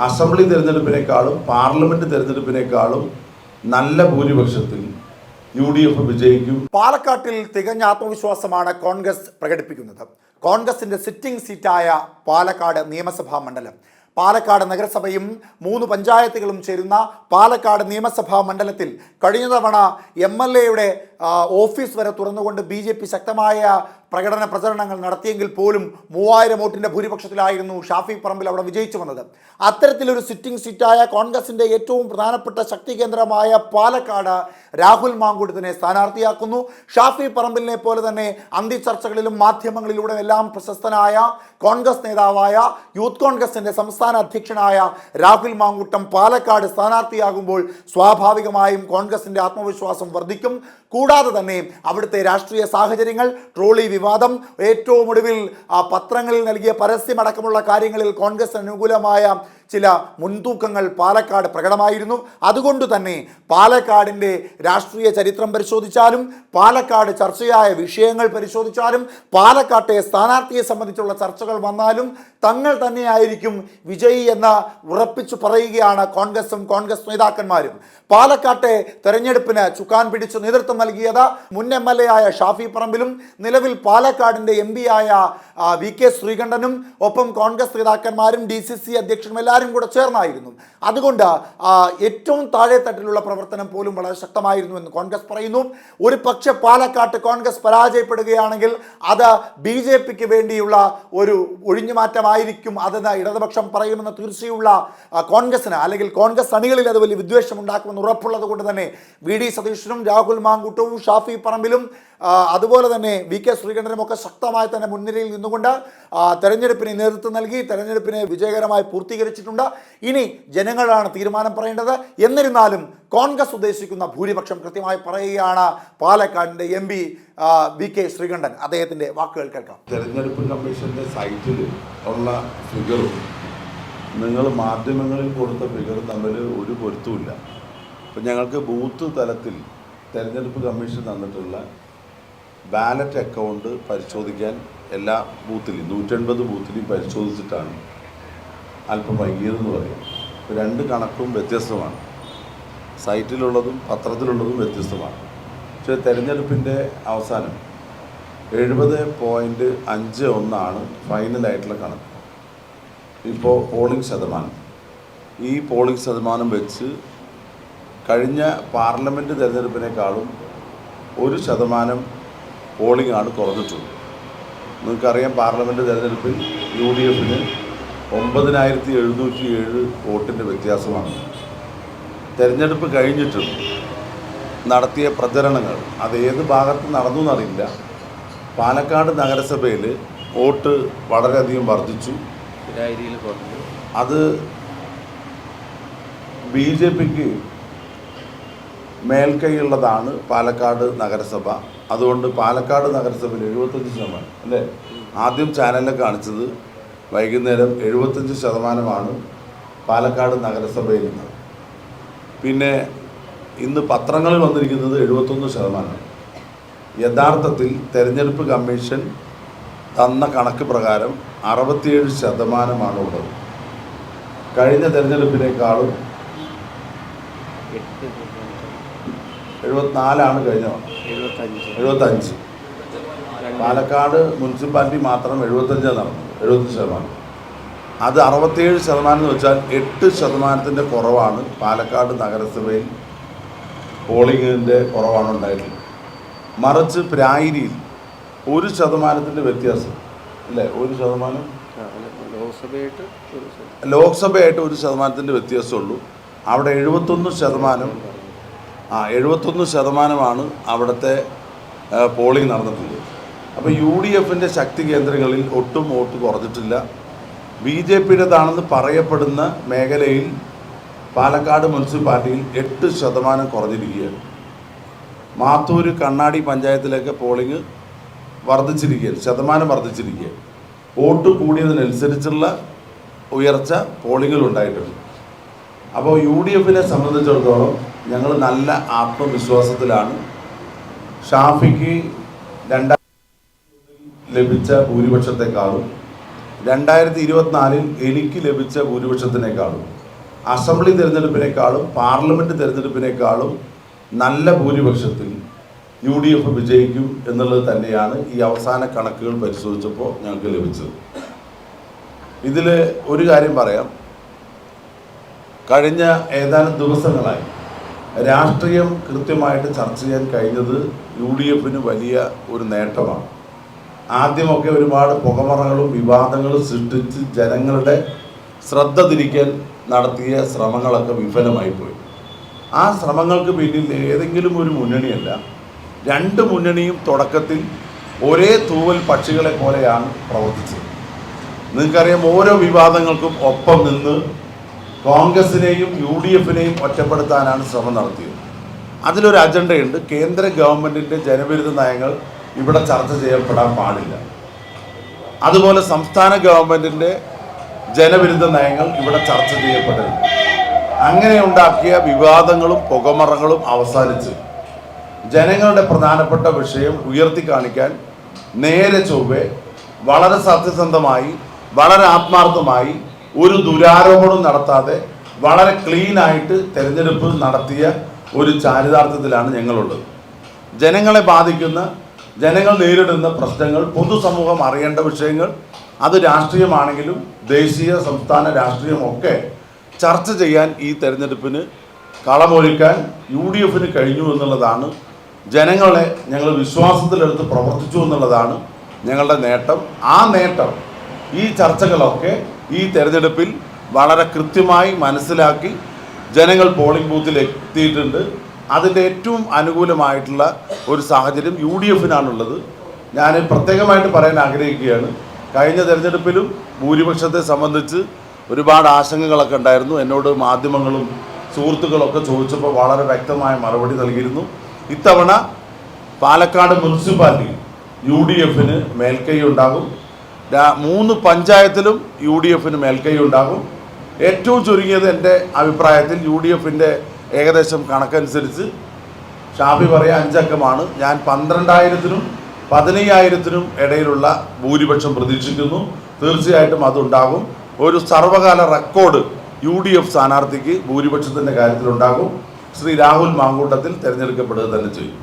Assembly തിരഞ്ഞെടുപ്പിനേക്കാളും parliament തിരഞ്ഞെടുപ്പിനേക്കാളും നല്ല ഭൂരിപക്ഷത്തിൽ UDF വിജയിക്കും. പാലക്കാട്ടിൽ തികഞ്ഞ ആത്മവിശ്വാസമാണ് കോൺഗ്രസ് പ്രകടിപ്പിക്കുന്നത്. കോൺഗ്രസിന്റെ സിറ്റിംഗ് സീറ്റായ പാലക്കാട് നിയമസഭാ മണ്ഡലം, പാലക്കാട് നഗരസഭയും 3 പഞ്ചായത്തുകളും ചേരുന്ന പാലക്കാട് നിയമസഭാ മണ്ഡലത്തിൽ കഴിഞ്ഞ തവണ MLAയുടെ ഓഫീസ് വരെ തുറന്നുകൊണ്ട് BJP ശക്തമായ പ്രചരണങ്ങൾ നടത്തിയെങ്കിൽ പോലും 3000 വോട്ടിൻ്റെ ഭൂരിപക്ഷത്തിലായിരുന്നു ഷാഫി പറമ്പിൽ അവിടെ വിജയിച്ചു വന്നത്. അത്തരത്തിലൊരു സിറ്റിംഗ് സീറ്റായ കോൺഗ്രസിൻ്റെ ഏറ്റവും പ്രധാനപ്പെട്ട ശക്തി കേന്ദ്രമായ പാലക്കാട് രാഹുൽ മാങ്കൂട്ടത്തിനെ സ്ഥാനാർത്ഥിയാക്കുന്നു. ഷാഫി പറമ്പിലിനെ പോലെ തന്നെ അന്തിചർച്ചകളിലും മാധ്യമങ്ങളിലൂടെ എല്ലാം പ്രശസ്തനായ കോൺഗ്രസ് നേതാവായ യൂത്ത് കോൺഗ്രസിൻ്റെ സംസ്ഥാന അധ്യക്ഷനായ രാഹുൽ മാങ്കൂട്ടം പാലക്കാട് സ്ഥാനാർത്ഥിയാകുമ്പോൾ സ്വാഭാവികമായും കോൺഗ്രസിൻ്റെ ആത്മവിശ്വാസം വർദ്ധിക്കും. കൂടാതെ തന്നെ അവിടുത്തെ രാഷ്ട്രീയ സാഹചര്യങ്ങൾ, ട്രോളി വിവാദം, ഏറ്റവും ഒടുവിൽ പത്രങ്ങളിൽ നൽകിയ പരസ്യമടക്കമുള്ള കാര്യങ്ങളിൽ കോൺഗ്രസ് അനുകൂലമായ ചില മുൻതൂക്കങ്ങൾ പാലക്കാട് പ്രകടമായിരുന്നു. അതുകൊണ്ട് തന്നെ പാലക്കാടിൻ്റെ രാഷ്ട്രീയ ചരിത്രം പരിശോധിച്ചാലും, പാലക്കാട് ചർച്ചയായ വിഷയങ്ങൾ പരിശോധിച്ചാലും, പാലക്കാട്ടെ സ്ഥാനാർത്ഥിയെ സംബന്ധിച്ചുള്ള ചർച്ചകൾ വന്നാലും തങ്ങൾ തന്നെയായിരിക്കും വിജയി എന്ന് ഉറപ്പിച്ചു പറയുകയാണ് കോൺഗ്രസും കോൺഗ്രസ് നേതാക്കന്മാരും. പാലക്കാട്ടെ തെരഞ്ഞെടുപ്പിന് ചുക്കാൻ പിടിച്ച് നേതൃത്വം നൽകിയത് മുൻ MLA ആയ ഷാഫി പറമ്പിലും നിലവിൽ പാലക്കാടിൻ്റെ MP ആയ VK ശ്രീകണ്ഠനും ഒപ്പം കോൺഗ്രസ് നേതാക്കന്മാരും DCC അധ്യക്ഷനും എല്ലാവരും കൂടെ ചേർന്നായിരുന്നു. അതുകൊണ്ട് ഏറ്റവും താഴെ തട്ടിലുള്ള പ്രവർത്തനം പോലും വളരെ ശക്തമായിരുന്നു എന്ന് കോൺഗ്രസ് പറയുന്നു. ഒരു പക്ഷേ പാലക്കാട്ട് കോൺഗ്രസ് പരാജയപ്പെടുകയാണെങ്കിൽ അത് BJPക്ക് വേണ്ടിയുള്ള ഒരു ഒഴിഞ്ഞുമാറ്റമായിരിക്കും അതെന്ന് ഇടതുപക്ഷം പറയുമെന്ന് തീർച്ചയുള്ള കോൺഗ്രസിന്, അല്ലെങ്കിൽ കോൺഗ്രസ് അണികളിൽ അത് വലിയ വിദ്വേഷം ഉണ്ടാക്കുമെന്ന് ഉറപ്പുള്ളത് കൊണ്ട് തന്നെ VD സതീശനും രാഹുൽ മാങ്കൂട്ടവും ഷാഫി പറമ്പിലും അതുപോലെ തന്നെ VK ശ്രീകണ്ഠനും ഒക്കെ ശക്തമായി തന്നെ മുൻനിരയിൽ നിന്നുകൊണ്ട് തെരഞ്ഞെടുപ്പിന് നേതൃത്വം നൽകി തെരഞ്ഞെടുപ്പിനെ വിജയകരമായി പൂർത്തീകരിച്ചിട്ടുണ്ട്. ഇനി ജനങ്ങളാണ് തീരുമാനം പറയേണ്ടത്. എന്നിരുന്നാലും കോൺഗ്രസ് ഉദ്ദേശിക്കുന്ന ഭൂരിപക്ഷം കൃത്യമായി പറയുകയാണ് പാലക്കാടിൻ്റെ MP VK ശ്രീകണ്ഠൻ. അദ്ദേഹത്തിൻ്റെ വാക്കുകൾ കേൾക്കാം. തെരഞ്ഞെടുപ്പ് കമ്മീഷന്റെ സൈറ്റിൽ ഉള്ള ഫിഗറും നിങ്ങൾ മാധ്യമങ്ങളിൽ കൊടുത്ത ഫിഗറും തമ്മിൽ ഒരു പൊരുത്തമില്ല. അപ്പം ഞങ്ങൾക്ക് ബൂത്ത് തലത്തിൽ തെരഞ്ഞെടുപ്പ് കമ്മീഷൻ തന്നിട്ടുള്ള ബാലറ്റ് അക്കൗണ്ട് പരിശോധിക്കാൻ എല്ലാ ബൂത്തിലും 180 ബൂത്തിലും പരിശോധിച്ചിട്ടാണ് അല്പം വൈകിയതെന്ന് പറയും. 2 കണക്കും വ്യത്യസ്തമാണ്, സൈറ്റിലുള്ളതും പത്രത്തിലുള്ളതും വ്യത്യസ്തമാണ്. പക്ഷേ തെരഞ്ഞെടുപ്പിൻ്റെ അവസാനം 70.51 ഫൈനലായിട്ടുള്ള കണക്ക്. ഇപ്പോൾ പോളിംഗ് ശതമാനം, ഈ പോളിംഗ് ശതമാനം വെച്ച് കഴിഞ്ഞ പാർലമെൻറ്റ് തിരഞ്ഞെടുപ്പിനേക്കാളും 1% പോളിംഗ് ആണ് കുറഞ്ഞിട്ടുള്ളത്. നിങ്ങൾക്കറിയാം, പാർലമെൻറ്റ് തിരഞ്ഞെടുപ്പിൽ UDFന് 9707 വോട്ടിൻ്റെ വ്യത്യാസമാണ്. തിരഞ്ഞെടുപ്പ് കഴിഞ്ഞിട്ടും നടത്തിയ പ്രചരണങ്ങൾ അത് ഏത് ഭാഗത്ത് നടന്നു എന്നറിയില്ല. പാലക്കാട് നഗരസഭയിൽ വോട്ട് വളരെയധികം വർദ്ധിച്ചു. അത് BJPക്ക് മേൽക്കൈയുള്ളതാണ് പാലക്കാട് നഗരസഭ. അതുകൊണ്ട് പാലക്കാട് നഗരസഭയിൽ 75% അല്ലേ, ആദ്യം ചാനലിൽ കാണിച്ചത് വൈകുന്നേരം 75% പാലക്കാട് നഗരസഭയിൽ നിന്ന്. പിന്നെ ഇന്ന് പത്രങ്ങളിൽ വന്നിരിക്കുന്നത് 71%. യഥാർത്ഥത്തിൽ തെരഞ്ഞെടുപ്പ് കമ്മീഷൻ തന്ന കണക്ക് പ്രകാരം 67% ഉള്ളത്. കഴിഞ്ഞ തെരഞ്ഞെടുപ്പിനേക്കാളും 74 കഴിഞ്ഞ 75. പാലക്കാട് മുനിസിപ്പാലിറ്റി മാത്രം 75 നടന്നു, 70%. അത് 67% എന്ന് വെച്ചാൽ 8% കുറവാണ് പാലക്കാട് നഗരസഭയിൽ പോളിംഗിൻ്റെ കുറവാണ് ഉണ്ടായിട്ടുള്ളത്. മറിച്ച് പ്രായിരിയിൽ 1% വ്യത്യാസം അല്ലേ, 1%. ലോക്സഭയായിട്ട് 1% വ്യത്യാസമുള്ളൂ. അവിടെ 71% അവിടുത്തെ പോളിംഗ് നടന്നിട്ടുള്ളത്. അപ്പോൾ UDFൻ്റെ ശക്തി കേന്ദ്രങ്ങളിൽ ഒട്ടും വോട്ട് കുറഞ്ഞിട്ടില്ല. BJPയുടേതാണെന്ന് പറയപ്പെടുന്ന മേഖലയിൽ പാലക്കാട് മുനിസിപ്പാലിറ്റിയിൽ 8% കുറഞ്ഞിരിക്കുകയാണ്. മാത്തൂർ കണ്ണാടി പഞ്ചായത്തിലേക്ക് പോളിംഗ് വർദ്ധിച്ചിരിക്കുകയാണ്, ശതമാനം വർദ്ധിച്ചിരിക്കുകയാണ്. വോട്ട് കൂടിയതിനനുസരിച്ചുള്ള ഉയർച്ച പോളിംഗിലുണ്ടായിട്ടുണ്ട്. അപ്പോൾ UDFനെ സംബന്ധിച്ചിടത്തോളം ഞങ്ങൾ നല്ല ആത്മവിശ്വാസത്തിലാണ്. ഷാഫിക്ക് 2000 ലഭിച്ച ഭൂരിപക്ഷത്തെക്കാളും 2024 എനിക്ക് ലഭിച്ച ഭൂരിപക്ഷത്തിനേക്കാളും അസംബ്ലി തിരഞ്ഞെടുപ്പിനേക്കാളും പാർലമെൻറ്റ് തിരഞ്ഞെടുപ്പിനേക്കാളും നല്ല ഭൂരിപക്ഷത്തിൽ UDF വിജയിക്കും എന്നുള്ളത് തന്നെയാണ് ഈ അവസാന കണക്കുകൾ പരിശോധിച്ചപ്പോൾ ഞങ്ങൾക്ക് ലഭിച്ചത്. ഇതിൽ ഒരു കാര്യം പറയാം, കഴിഞ്ഞ ഏതാനും ദിവസങ്ങളായി രാഷ്ട്രീയം കൃത്യമായിട്ട് ചർച്ച ചെയ്യാൻ കഴിഞ്ഞത് UDFന് വലിയ ഒരു നേട്ടമാണ്. ആദ്യമൊക്കെ ഒരുപാട് പുകമറകളും വിവാദങ്ങളും സൃഷ്ടിച്ച് ജനങ്ങളുടെ ശ്രദ്ധ തിരിക്കാൻ നടത്തിയ ശ്രമങ്ങളൊക്കെ വിഫലമായി പോയി. ആ ശ്രമങ്ങൾക്ക് പിന്നിൽ ഏതെങ്കിലും ഒരു മുന്നണിയല്ല, രണ്ട് മുന്നണിയും തുടക്കത്തിൽ ഒരേ തൂവൽ പക്ഷികളെ പോലെയാണ് പ്രവർത്തിച്ചത്. നിങ്ങൾക്കറിയാം, ഓരോ വിവാദങ്ങൾക്കും ഒപ്പം നിന്ന് കോൺഗ്രസിനെയും UDFനെയും ഒറ്റപ്പെടുത്താനാണ് ശ്രമം നടത്തിയത്. അതിലൊരു അജണ്ടയുണ്ട്, കേന്ദ്ര ഗവൺമെൻറ്റിൻ്റെ ജനവിരുദ്ധ നയങ്ങൾ ഇവിടെ ചർച്ച ചെയ്യപ്പെടാൻ പാടില്ല. അതുപോലെ സംസ്ഥാന ഗവൺമെൻറ്റിൻ്റെ ജനവിരുദ്ധ നയങ്ങൾ ഇവിടെ ചർച്ച ചെയ്യപ്പെടരുത്. അങ്ങനെ ഉണ്ടാക്കിയ വിവാദങ്ങളും പുകമറകളും അവസാനിച്ച് ജനങ്ങളുടെ പ്രധാനപ്പെട്ട വിഷയം ഉയർത്തി കാണിക്കാൻ നേരെ ചൊവ്വെ വളരെ സത്യസന്ധമായി വളരെ ആത്മാർത്ഥമായി ഒരു ദുരാരോപണം നടത്താതെ വളരെ ക്ലീനായിട്ട് തിരഞ്ഞെടുപ്പ് നടത്തിയ ഒരു ചാരിതാർത്ഥ്യത്തിലാണ് ഞങ്ങളുള്ളത്. ജനങ്ങളെ ബാധിക്കുന്ന, ജനങ്ങൾ നേരിടുന്ന പ്രശ്നങ്ങൾ, പൊതുസമൂഹം അറിയേണ്ട വിഷയങ്ങൾ, അത് രാഷ്ട്രീയമാണെങ്കിലും ദേശീയ സംസ്ഥാന രാഷ്ട്രീയമൊക്കെ ചർച്ച ചെയ്യാൻ ഈ തെരഞ്ഞെടുപ്പിന് കളമൊരുക്കാൻ UDFന് കഴിഞ്ഞു എന്നുള്ളതാണ്. ജനങ്ങളെ ഞങ്ങൾ വിശ്വാസത്തിലെടുത്ത് പ്രവർത്തിച്ചു എന്നുള്ളതാണ് ഞങ്ങളുടെ നേട്ടം. ആ നേട്ടം, ഈ ചർച്ചകളൊക്കെ ഈ തെരഞ്ഞെടുപ്പിൽ വളരെ കൃത്യമായി മനസ്സിലാക്കി ജനങ്ങൾ പോളിംഗ് ബൂത്തിൽ എത്തിയിട്ടുണ്ട്. അതിൻ്റെ ഏറ്റവും അനുകൂലമായിട്ടുള്ള ഒരു സാഹചര്യം UDFനാണുള്ളത്. ഞാൻ പ്രത്യേകമായിട്ട് പറയാൻ ആഗ്രഹിക്കുകയാണ്, കഴിഞ്ഞ തെരഞ്ഞെടുപ്പിലും ഭൂരിപക്ഷത്തെ സംബന്ധിച്ച് ഒരുപാട് ആശങ്കകളൊക്കെ ഉണ്ടായിരുന്നു. എന്നോട് മാധ്യമങ്ങളും സുഹൃത്തുക്കളൊക്കെ ചോദിച്ചപ്പോൾ വളരെ വ്യക്തമായ മറുപടി നൽകിയിരുന്നു. ഇത്തവണ പാലക്കാട് മുനിസിപ്പാലിറ്റി UDFന് മേൽക്കൈ ഉണ്ടാകും. 3 പഞ്ചായത്തിലും UDFന് മേൽക്കൈ ഉണ്ടാകും. ഏറ്റവും ചുരുങ്ങിയത് എൻ്റെ അഭിപ്രായത്തിൽ UDFൻ്റെ ഏകദേശം കണക്കനുസരിച്ച് ഷാഫി പറയാൻ 5 അക്കമാണ്. ഞാൻ 12,000-നും 15,000-നും ഇടയിലുള്ള ഭൂരിപക്ഷം പ്രതീക്ഷിക്കുന്നു. തീർച്ചയായിട്ടും അതുണ്ടാകും. ഒരു സർവകാല റെക്കോർഡ് UDF സ്ഥാനാർത്ഥിക്ക് ഭൂരിപക്ഷത്തിൻ്റെ കാര്യത്തിലുണ്ടാകും. ശ്രീ രാഹുൽ മാങ്കൂട്ടത്തിൽ തിരഞ്ഞെടുക്കപ്പെടുക തന്നെ ചെയ്യും.